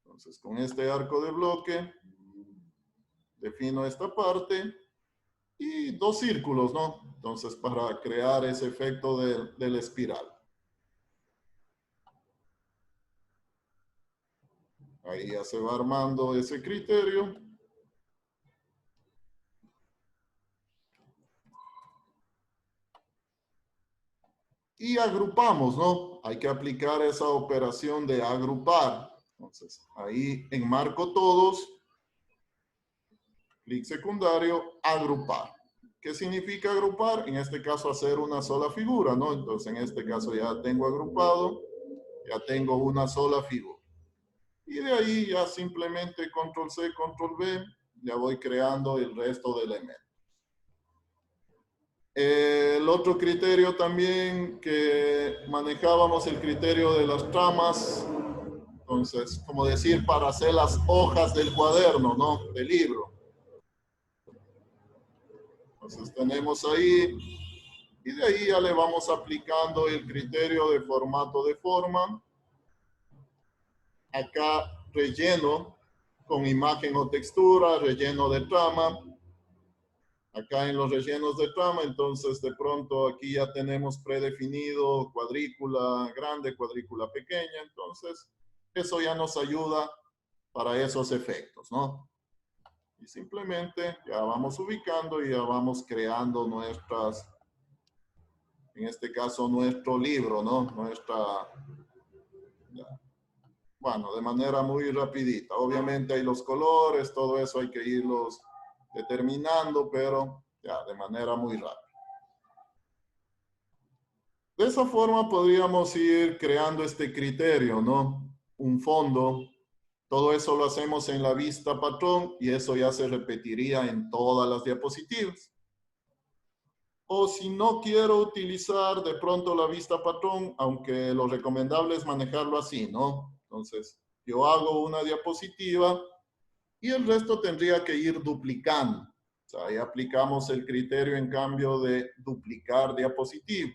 Entonces, con este arco de bloque, defino esta parte y dos círculos, ¿no? Entonces, para crear ese efecto del espiral. Ahí ya se va armando ese criterio. Y agrupamos, ¿no? Hay que aplicar esa operación de agrupar. Entonces, ahí enmarco todos. Clic secundario, agrupar. ¿Qué significa agrupar? En este caso, hacer una sola figura, ¿no? Entonces, en este caso ya tengo agrupado, ya tengo una sola figura. Y de ahí ya simplemente control C, control V, ya voy creando el resto de elementos. El otro criterio también que manejábamos, el criterio de las tramas. Entonces, como decir, para hacer las hojas del cuaderno, ¿no? Del libro. Entonces tenemos ahí, y de ahí ya le vamos aplicando el criterio de formato de forma. Acá relleno con imagen o textura, relleno de trama. Acá en los rellenos de trama, entonces de pronto aquí ya tenemos predefinido cuadrícula grande, cuadrícula pequeña. Entonces eso ya nos ayuda para esos efectos, ¿no? Y simplemente ya vamos ubicando y ya vamos creando nuestras, en este caso nuestro libro, ¿no? Bueno, de manera muy rapidita. Obviamente hay los colores, todo eso hay que irlos determinando, pero ya de manera muy rápida. De esa forma podríamos ir creando este criterio, ¿no? Un fondo. Todo eso lo hacemos en la vista patrón y eso ya se repetiría en todas las diapositivas. O si no quiero utilizar de pronto la vista patrón, aunque lo recomendable es manejarlo así, ¿no? Entonces, yo hago una diapositiva y el resto tendría que ir duplicando. O sea, ahí aplicamos el criterio en cambio de duplicar diapositiva.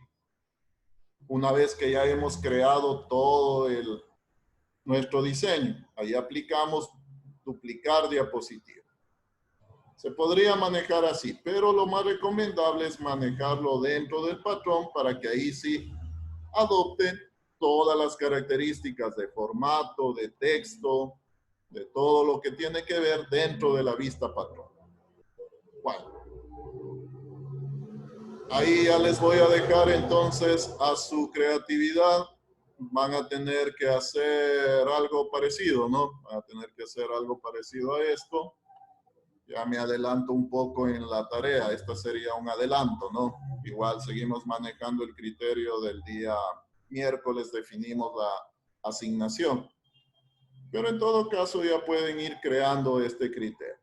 Una vez que ya hemos creado todo nuestro diseño, ahí aplicamos duplicar diapositiva. Se podría manejar así, pero lo más recomendable es manejarlo dentro del patrón para que ahí sí adopten todas las características de formato, de texto, de todo lo que tiene que ver dentro de la vista patrón. Bueno, ahí ya les voy a dejar entonces a su creatividad. Van a tener que hacer algo parecido, ¿no? Van a tener que hacer algo parecido a esto. Ya me adelanto un poco en la tarea. Esta sería un adelanto, ¿no? Igual seguimos manejando el criterio del día miércoles, definimos la asignación. Pero en todo caso ya pueden ir creando este criterio.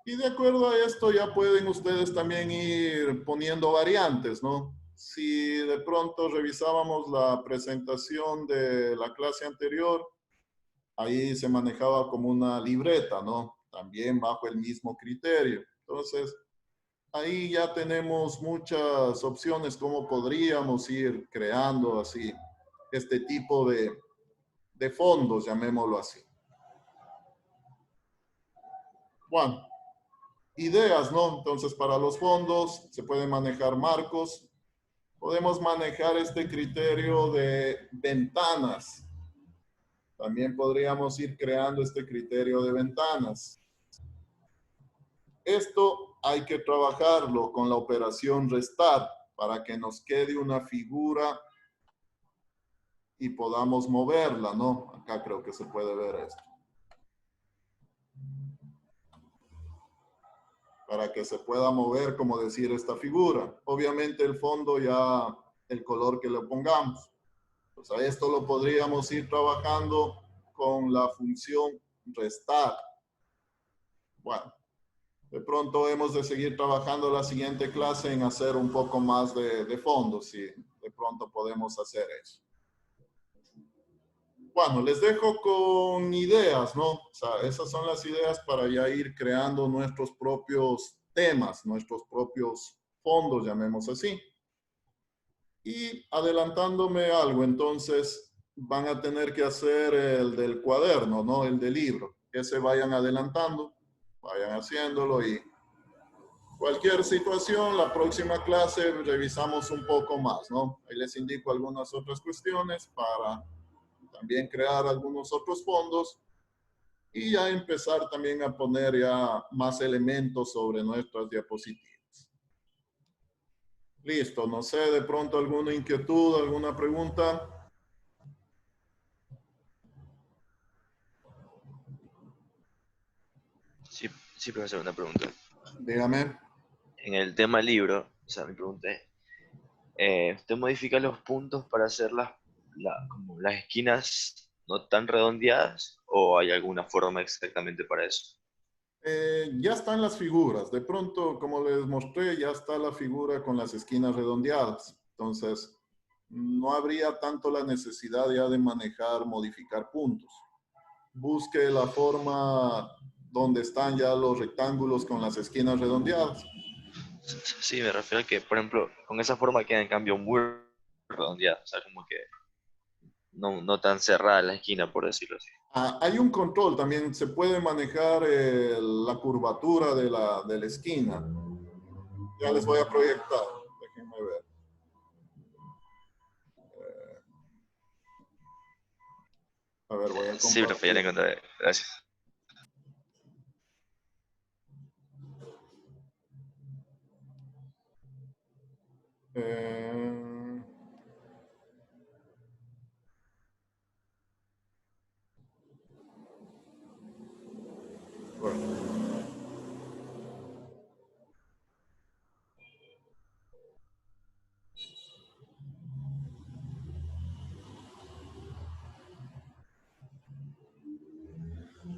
Y de acuerdo a esto ya pueden ustedes también ir poniendo variantes, ¿no? Si de pronto revisábamos la presentación de la clase anterior, ahí se manejaba como una libreta, ¿no? También bajo el mismo criterio. Entonces, ahí ya tenemos muchas opciones cómo podríamos ir creando así este tipo de fondos, llamémoslo así. Bueno, ideas, ¿no? Entonces, para los fondos se pueden manejar marcos. Podemos manejar este criterio de ventanas. También podríamos ir creando este criterio de ventanas. Esto hay que trabajarlo con la operación restar para que nos quede una figura y podamos moverla, ¿no? Acá creo que se puede ver esto. Para que se pueda mover, como decir, esta figura. Obviamente el fondo ya, el color que le pongamos. Pues a esto lo podríamos ir trabajando con la función restar. Bueno, de pronto hemos de seguir trabajando la siguiente clase en hacer un poco más de fondo, si de pronto podemos hacer eso. Bueno, les dejo con ideas, ¿no? O sea, esas son las ideas para ya ir creando nuestros propios temas, nuestros propios fondos, llamemos así. Y adelantándome algo, entonces van a tener que hacer el del cuaderno, ¿no? El del libro. Que se vayan adelantando, vayan haciéndolo y cualquier situación, la próxima clase revisamos un poco más, ¿no? Ahí les indico algunas otras cuestiones para también crear algunos otros fondos y ya empezar también a poner ya más elementos sobre nuestras diapositivas. Listo, no sé, de pronto alguna inquietud, alguna pregunta. Sí, sí, profesor, una pregunta. Dígame. En el tema libro, o sea, mi pregunta es, ¿usted modifica los puntos para hacer como las esquinas no tan redondeadas o hay alguna forma exactamente para eso? Ya están las figuras. De pronto, como les mostré, ya está la figura con las esquinas redondeadas. Entonces, no habría tanto la necesidad ya de manejar, modificar puntos. Busque la forma donde están ya los rectángulos con las esquinas redondeadas. Sí, me refiero a que, por ejemplo, con esa forma queda en cambio muy redondeada, o sea, como que no tan cerrada la esquina, por decirlo así. Hay un control, también se puede manejar la curvatura de la esquina. Ya les voy a proyectar, déjenme ver. A ver, voy a Sí, profe, ya la compartir. encontré. Gracias. Eh, bueno.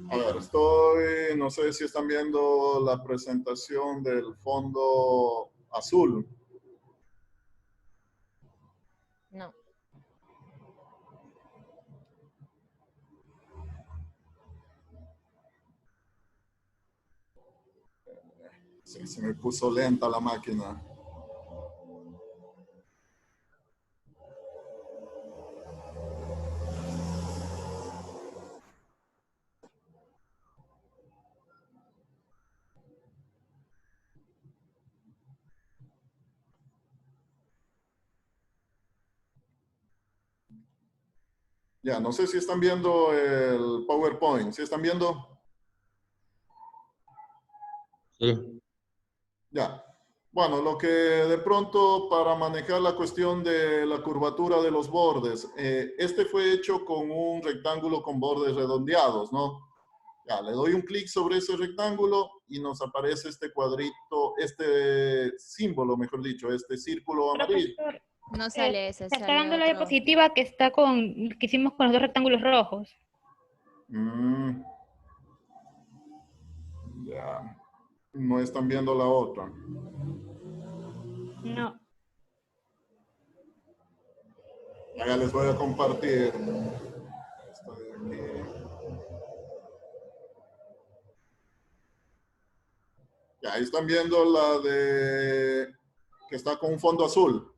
A ver, no sé si están viendo la presentación del fondo azul. No. Sí, se me puso lenta la máquina. Ya, no sé si están viendo el PowerPoint. ¿Sí están viendo? Sí. Ya. Bueno, lo que de pronto para manejar la cuestión de la curvatura de los bordes, este fue hecho con un rectángulo con bordes redondeados, ¿no? Ya, le doy un clic sobre ese rectángulo y nos aparece este cuadrito, este símbolo, mejor dicho, este círculo amarillo. Profesor, No sale ese, se está sale dando la otro. diapositiva que hicimos con los dos rectángulos rojos. Ya, no están viendo la otra. No. Ya les voy a compartir. Esta de aquí. Ya, ahí están viendo la de que está con un fondo azul.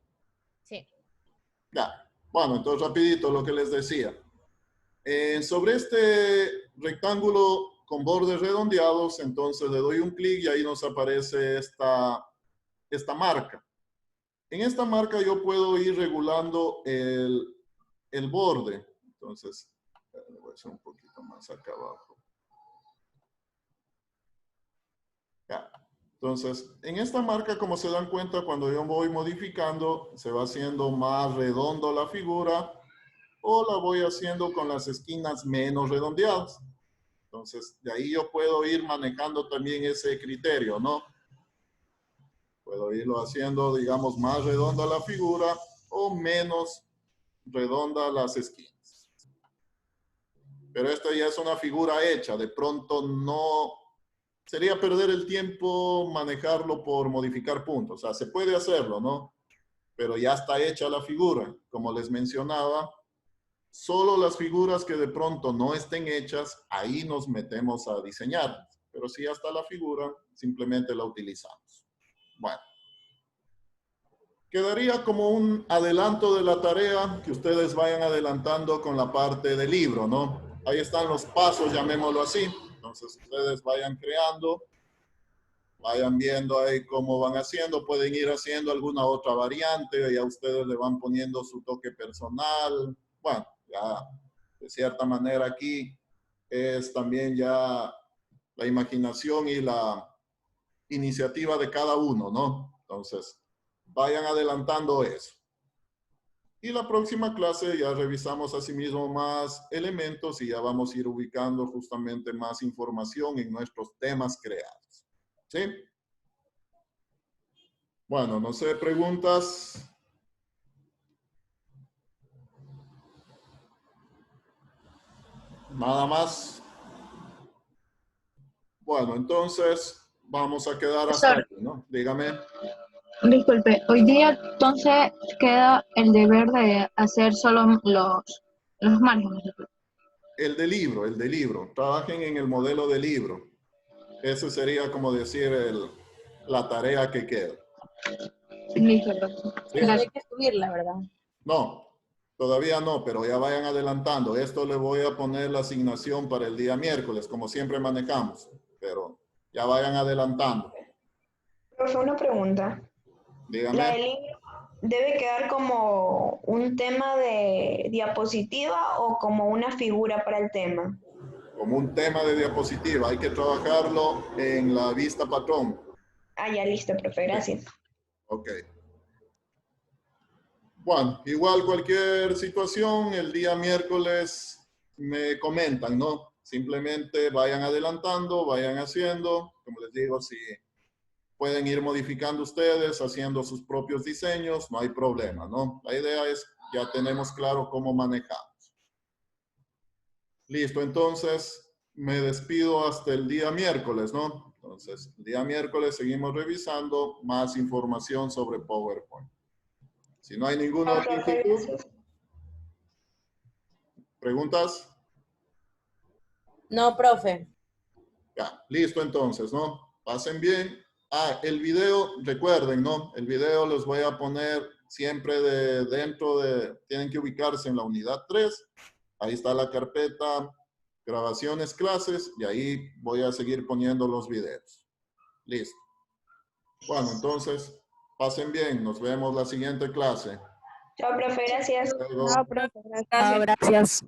Sí. Ya, bueno, entonces rapidito lo que les decía. Sobre este rectángulo con bordes redondeados, entonces le doy un clic y ahí nos aparece esta marca. En esta marca yo puedo ir regulando el borde. Entonces, le voy a hacer un poquito más acá abajo. Ya. Entonces, en esta marca, como se dan cuenta, cuando yo voy modificando, se va haciendo más redondo la figura o la voy haciendo con las esquinas menos redondeadas. Entonces, de ahí yo puedo ir manejando también ese criterio, ¿no? Puedo irlo haciendo, digamos, más redonda la figura o menos redonda las esquinas. Pero esta ya es una figura hecha. De pronto no... Sería perder el tiempo manejarlo por modificar puntos. O sea, se puede hacerlo, ¿no? Pero ya está hecha la figura. Como les mencionaba, solo las figuras que de pronto no estén hechas, ahí nos metemos a diseñar. Pero si ya está la figura, simplemente la utilizamos. Bueno. Quedaría como un adelanto de la tarea que ustedes vayan adelantando con la parte del libro, ¿no? Ahí están los pasos, llamémoslo así. Entonces, ustedes vayan creando, vayan viendo ahí cómo van haciendo. Pueden ir haciendo alguna otra variante, ya ustedes le van poniendo su toque personal. Bueno, ya de cierta manera aquí es también ya la imaginación y la iniciativa de cada uno, ¿no? Entonces, vayan adelantando eso. Y la próxima clase ya revisamos asimismo más elementos y ya vamos a ir ubicando justamente más información en nuestros temas creados. ¿Sí? Bueno, no sé, preguntas. Nada más. Bueno, entonces vamos a quedar hasta aquí, ¿no? Dígame. Disculpe, hoy día entonces queda el deber de hacer solo los márgenes. El de libro. Trabajen en el modelo de libro. Ese sería como decir la tarea que queda. Listo, ¿Sí? pero hay que subirla, ¿verdad? No, todavía no, pero ya vayan adelantando. Esto le voy a poner la asignación para el día miércoles, como siempre manejamos, pero ya vayan adelantando. Profe, una pregunta. Dígame. ¿La del libro debe quedar como un tema de diapositiva o como una figura para el tema? Como un tema de diapositiva, hay que trabajarlo en la vista patrón. Ah, ya listo, profe, gracias. Ok. Bueno, igual cualquier situación, el día miércoles me comentan, ¿no? Simplemente vayan adelantando, vayan haciendo, como les digo, si pueden ir modificando ustedes, haciendo sus propios diseños, no hay problema, ¿no? La idea es, ya tenemos claro cómo manejamos. Listo, entonces me despido hasta el día miércoles, ¿no? Entonces, el día miércoles seguimos revisando más información sobre PowerPoint. Si no hay ninguna otra inquietud, ¿preguntas? No, profe. Ya, listo entonces, ¿no? Pasen bien. Ah, el video, recuerden, ¿no? El video los voy a poner siempre tienen que ubicarse en la unidad 3. Ahí está la carpeta, grabaciones, clases, y ahí voy a seguir poniendo los videos. Listo. Bueno, entonces, pasen bien. Nos vemos la siguiente clase. Chao, profe, gracias. Hasta luego. Chao, profe, Gracias.